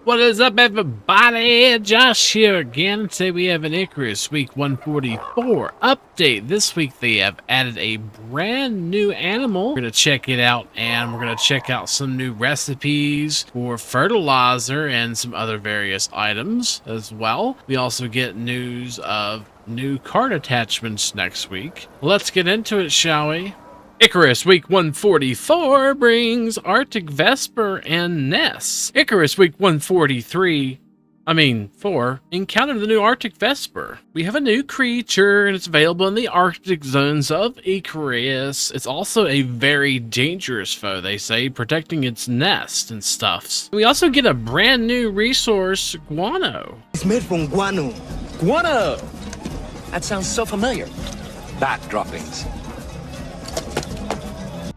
What is up, everybody? Josh here again. Today we have an Icarus week 144 update. This week they have added a brand new animal. We're going to check it out, and we're going to check out some new recipes for fertilizer and some other various items as well. We also get news of new card attachments next week. Let's get into it, shall we? Icarus week 144 brings Arctic Vesper and Ness. Icarus week 4 encounter the new Arctic Vesper. We have a new creature and it's available in the Arctic zones of Icarus. It's also a very dangerous foe, they say, protecting its nest and stuffs. We also get a brand new resource, Guano. It's made from guano. Guano! That sounds so familiar. Bat droppings.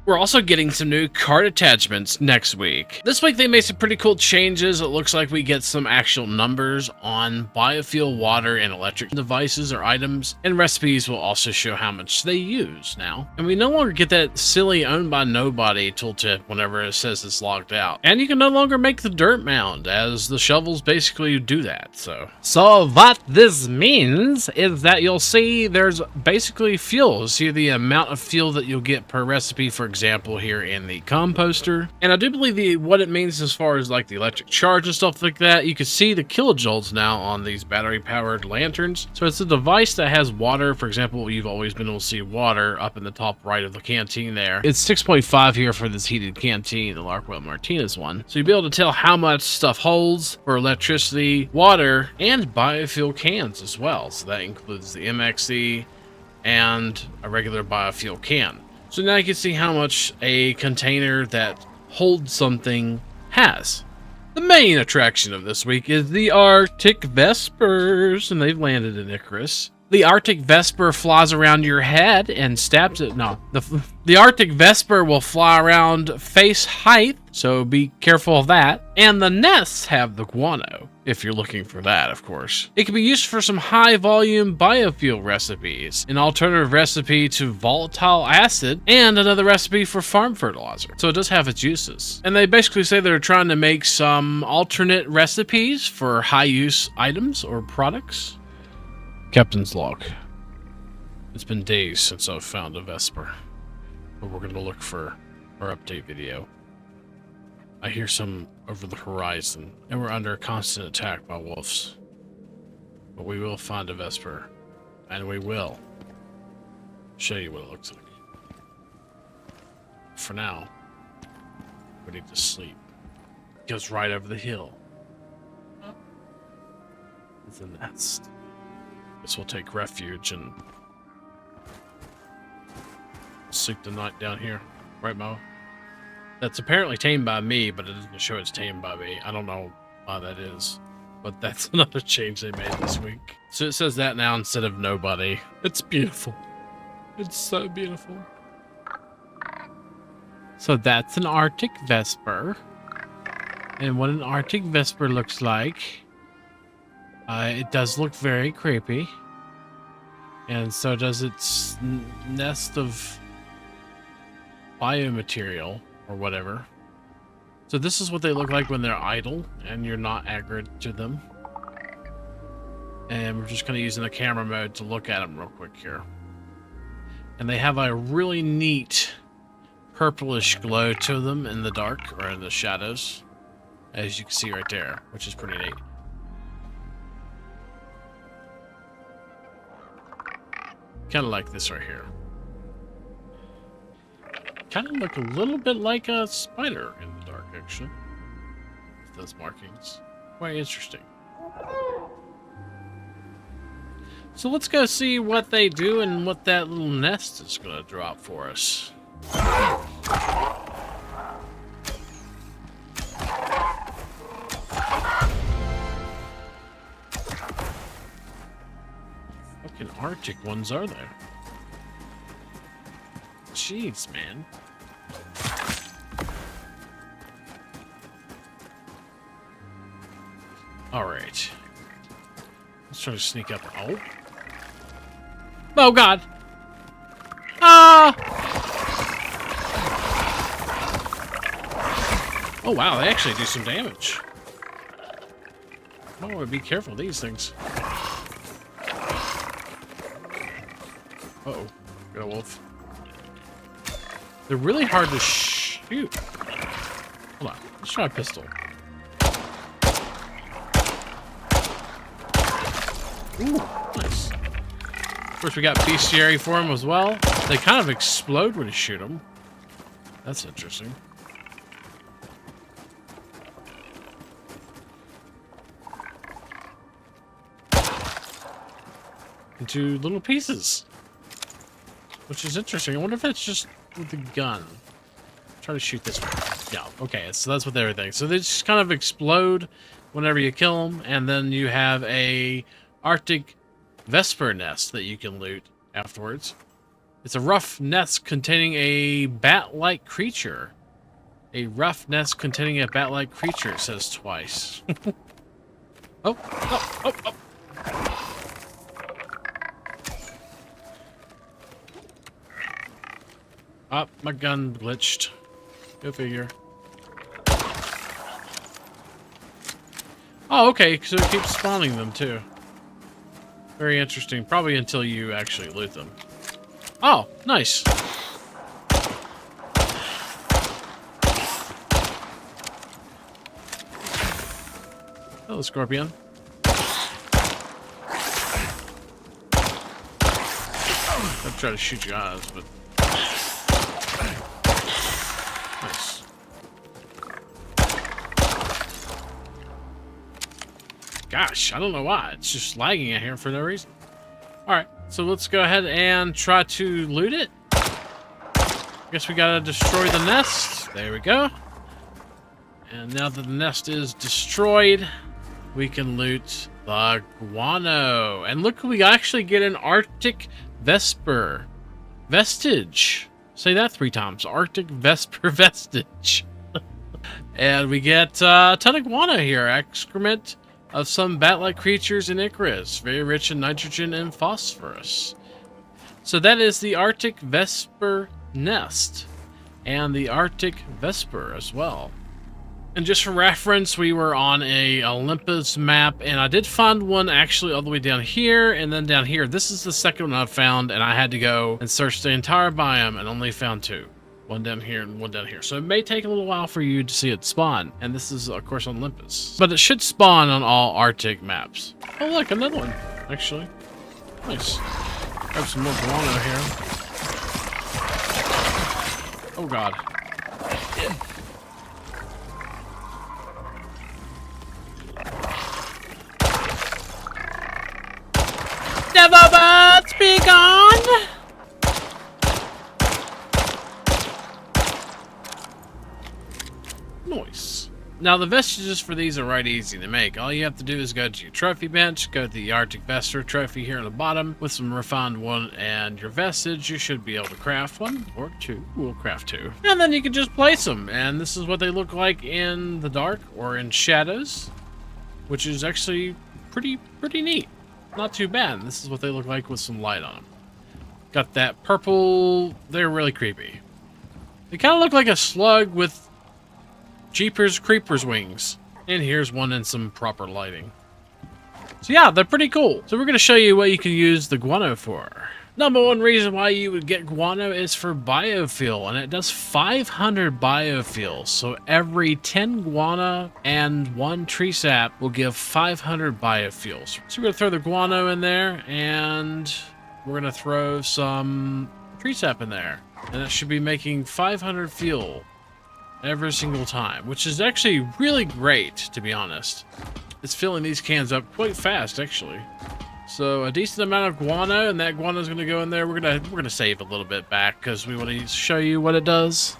We're also getting some new card attachments next week. This week they made some pretty cool changes. It looks like we get some actual numbers on biofuel, water, and electric devices or items, and recipes will also show how much they use now. And we no longer get that silly owned by nobody tooltip whenever it says it's logged out. And you can no longer make the dirt mound, as the shovels basically do that. So what this means is that you'll see there's basically fuel. You'll see the amount of fuel that you'll get per recipe, for example, here in the composter. And I do believe what it means as far as like the electric charge and stuff like that, you can see the kilojoules now on these battery powered lanterns. So it's a device that has water. For example, you've always been able to see water up in the top right of the canteen there. It's 6.5 here for this heated canteen, the Larkwell Martinez one. So you'll be able to tell how much stuff holds for electricity, water, and biofuel cans as well. So that includes the MXE and a regular biofuel can. So now you can see how much a container that holds something has. The main attraction of this week is the Arctic Vespers, and they've landed in Icarus. The Arctic Vesper flies around your head and stabs it. No, the Arctic Vesper will fly around face height, so be careful of that. And the nests have the guano, if you're looking for that, of course. It can be used for some high-volume biofuel recipes, an alternative recipe to volatile acid, and another recipe for farm fertilizer. So it does have its uses. And they basically say they're trying to make some alternate recipes for high-use items or products. Captain's log. It's been days since I've found a Vesper, but we're going to look for our update video. I hear some over the horizon, and we're under constant attack by wolves. But we will find a Vesper, and we will show you what it looks like. For now, we need to sleep. It goes right over the hill. It's a nest. Guess we'll take refuge and sleep the night down here. Right, Mo? That's apparently tamed by me, but it doesn't show it's tamed by me. I don't know why that is, but that's another change they made this week. So it says that now instead of nobody. It's beautiful. It's so beautiful. So that's an Arctic Vesper. And what an Arctic Vesper looks like. It does look very creepy. And so does its nest of biomaterial or whatever. So this is what they look like when they're idle and you're not aggroed to them. And we're just going to use in the camera mode to look at them real quick here. And they have a really neat purplish glow to them in the dark or in the shadows, as you can see right there, which is pretty neat. Kind of like this right here. Kind of look a little bit like a spider in the dark, actually. With those markings. Quite interesting. So let's go see what they do and what that little nest is going to drop for us. Fucking Arctic ones are there? Jeez, man. Alright. Let's try to sneak up. Oh. Oh, God. Ah! Oh, wow. They actually do some damage. Oh, be careful, these things. Uh-oh. Got a wolf. They're really hard to shoot. Hold on. Let's try a pistol. Ooh, nice. Of course, we got bestiary for them as well. They kind of explode when you shoot them. That's interesting. Into little pieces. Which is interesting. I wonder if it's just with the gun. Try to shoot this one. Yeah, okay, so that's with everything. So they just kind of explode whenever you kill them, and then you have a Arctic Vesper nest that you can loot afterwards. It's a rough nest containing a bat-like creature. A rough nest containing a bat-like creature, it says twice. Oh, oh, oh, oh. Oh, my gun glitched. Go figure. Oh, okay, so it keeps spawning them too. Very interesting. Probably until you actually loot them. Oh, nice. Hello, Scorpion. I'll try to shoot your eyes, but... Nice. Gosh, I don't know why. It's just lagging in here for no reason. Alright, so let's go ahead and try to loot it. Guess we gotta destroy the nest. There we go. And now that the nest is destroyed, we can loot the guano. And look, we actually get an Arctic Vesper vestige. Say that 3 times. Arctic Vesper vestige. And we get a ton of guano here. Excrement of some bat-like creatures in Icarus. Very rich in nitrogen and phosphorus. So that is the Arctic Vesper nest. And the Arctic Vesper as well. And just for reference, we were on a Olympus map, and I did find one actually all the way down here, and then down here. This is the second one I found, and I had to go and search the entire biome and only found 2. One down here and one down here. So it may take a little while for you to see it spawn. And this is, of course, on Olympus. But it should spawn on all Arctic maps. Oh, look, another one, actually. Nice. Grab some more guano here. Oh, God. Never birds be gone! Nice. Now the vestiges for these are right easy to make. All you have to do is go to your trophy bench, go to the Arctic Vesper trophy here on the bottom with some refined one and your vestige. You should be able to craft 1 or 2. We'll craft 2. And then you can just place them. And this is what they look like in the dark or in shadows, which is actually pretty neat. Not too bad. This is what they look like with some light on them. Got that purple. They're really creepy. They kind of look like a slug with Jeepers Creepers wings. And here's one in some proper lighting. So yeah, they're pretty cool. So we're going to show you what you can use the guano for. Number 1 reason why you would get guano is for biofuel, and it does 500 biofuel. So every 10 guano and 1 tree sap will give 500 biofuels. So we're going to throw the guano in there, and we're going to throw some tree sap in there. And that should be making 500 fuel every single time, which is actually really great, to be honest. It's filling these cans up quite fast, actually. So a decent amount of guano, and that guano is going to go in there. We're gonna save a little bit back because we want to show you what it does.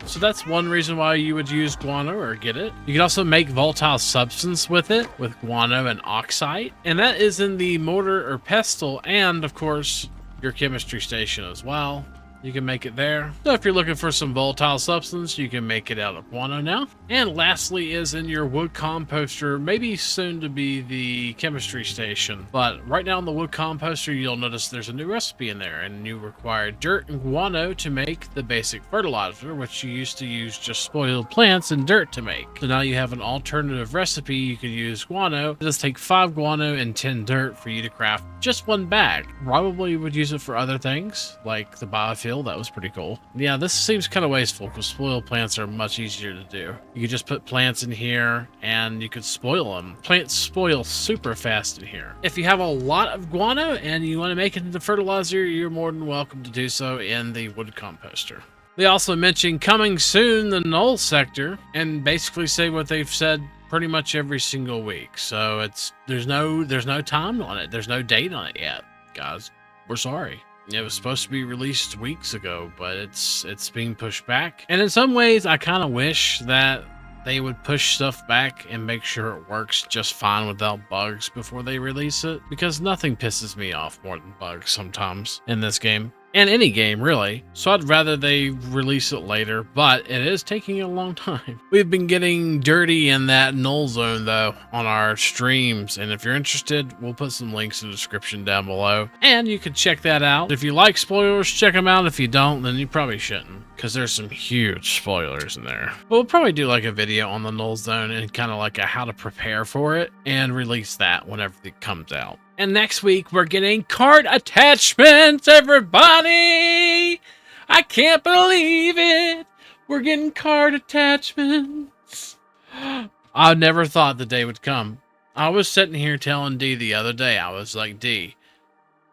So that's one reason why you would use guano or get it. You can also make volatile substance with it, with guano and oxide, and that is in the mortar or pestle, and of course your chemistry station as well. You can make it there. So if you're looking for some volatile substance, you can make it out of guano now. And lastly is in your wood composter, maybe soon to be the chemistry station. But right now in the wood composter, you'll notice there's a new recipe in there, and you require dirt and guano to make the basic fertilizer, which you used to use just spoiled plants and dirt to make. So now you have an alternative recipe. You can use guano. It does take 5 guano and 10 dirt for you to craft just 1 bag. Probably would use it for other things, like the biofuel. That was pretty cool. Yeah, this seems kind of wasteful because spoiled plants are much easier to do. You could just put plants in here and you could spoil them. Plants spoil super fast in here. If you have a lot of guano and you want to make it into fertilizer, you're more than welcome to do so in the wood composter. They also mentioned coming soon the NULLSector, and basically say what they've said pretty much every single week. So there's no time on it. There's no date on it yet, guys. We're sorry. It was supposed to be released weeks ago, but it's being pushed back. And in some ways, I kind of wish that they would push stuff back and make sure it works just fine without bugs before they release it, because nothing pisses me off more than bugs sometimes in this game. And any game, really. So I'd rather they release it later, but it is taking a long time. We've been getting dirty in that null zone, though, on our streams. And if you're interested, we'll put some links in the description down below. And you can check that out. If you like spoilers, check them out. If you don't, then you probably shouldn't, because there's some huge spoilers in there. But we'll probably do like a video on the null zone and kind of like a how to prepare for it and release that whenever it comes out. And next week, we're getting card attachments, everybody! I can't believe it! We're getting card attachments. I never thought the day would come. I was sitting here telling D the other day, I was like, D,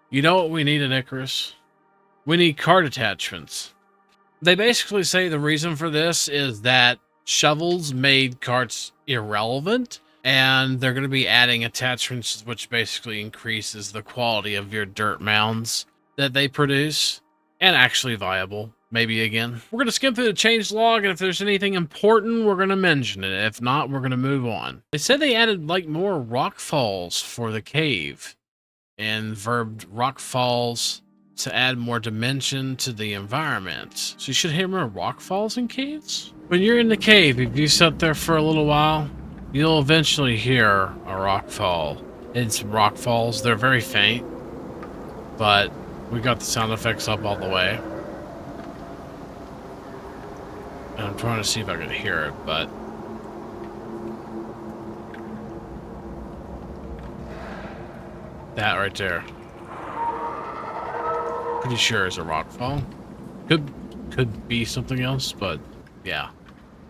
you know what we need in Icarus? We need card attachments. They basically say the reason for this is that shovels made carts irrelevant, and they're going to be adding attachments, which basically increases the quality of your dirt mounds that they produce, and actually viable, maybe again. We're going to skim through the change log, and if there's anything important, we're going to mention it. If not, we're going to move on. They said they added like more rock falls for the cave, and verbed rock falls to add more dimension to the environment. So you should hear more rock falls in caves? When you're in the cave, if you sit there for a little while, you'll eventually hear a rock fall. It's rock falls. They're very faint, but we got the sound effects up all the way. And I'm trying to see if I can hear it, but that right there, pretty sure is a rock fall. Could be something else, but yeah,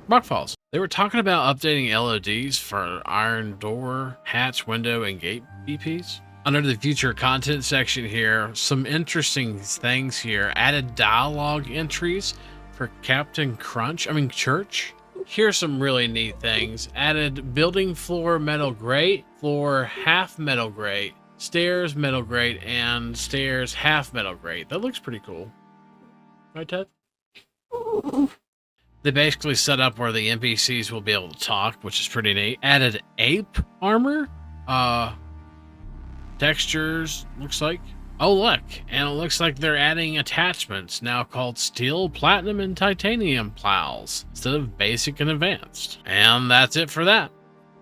rock falls. They were talking about updating LODs for iron door, hatch, window, and gate BPs. Under the future content section here, some interesting things here. Added dialogue entries for Captain Church. Here's some really neat things. Added building floor metal grate, floor half metal grate, stairs metal grate, and stairs half metal grate. That looks pretty cool. Right, Ted? They basically set up where the NPCs will be able to talk, which is pretty neat. Added ape armor, textures, looks like. Oh, look, and it looks like they're adding attachments now called steel, platinum, and titanium plows instead of basic and advanced. And that's it for that.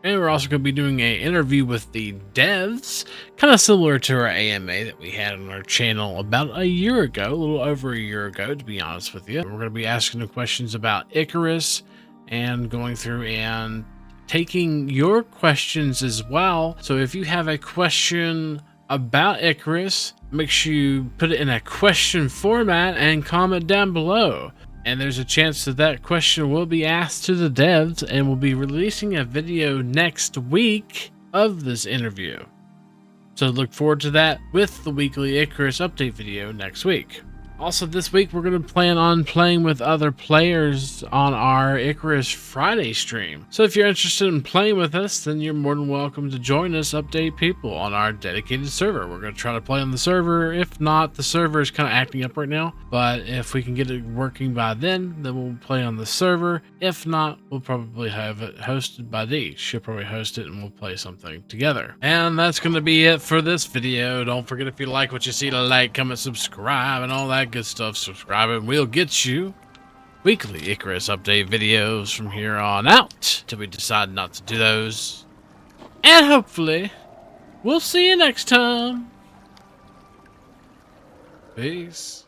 And we're also going to be doing an interview with the devs, kind of similar to our AMA that we had on our channel about a year ago, a little over a year ago, to be honest with you. We're going to be asking them questions about Icarus and going through and taking your questions as well. So if you have a question about Icarus, make sure you put it in a question format and comment down below. And there's a chance that that question will be asked to the devs, and we'll be releasing a video next week of this interview. So look forward to that with the weekly Icarus update video next week. Also this week, we're going to plan on playing with other players on our Icarus Friday stream. So if you're interested in playing with us, then you're more than welcome to join us, update people, on our dedicated server. We're going to try to play on the server. If not, the server is kind of acting up right now. But if we can get it working by then we'll play on the server. If not, we'll probably have it hosted by Dee. She'll probably host it and we'll play something together. And that's going to be it for this video. Don't forget, if you like what you see, to like, comment, subscribe, and all that that good stuff, subscribe, and we'll get you weekly Icarus update videos from here on out till we decide not to do those. And hopefully, we'll see you next time. Peace.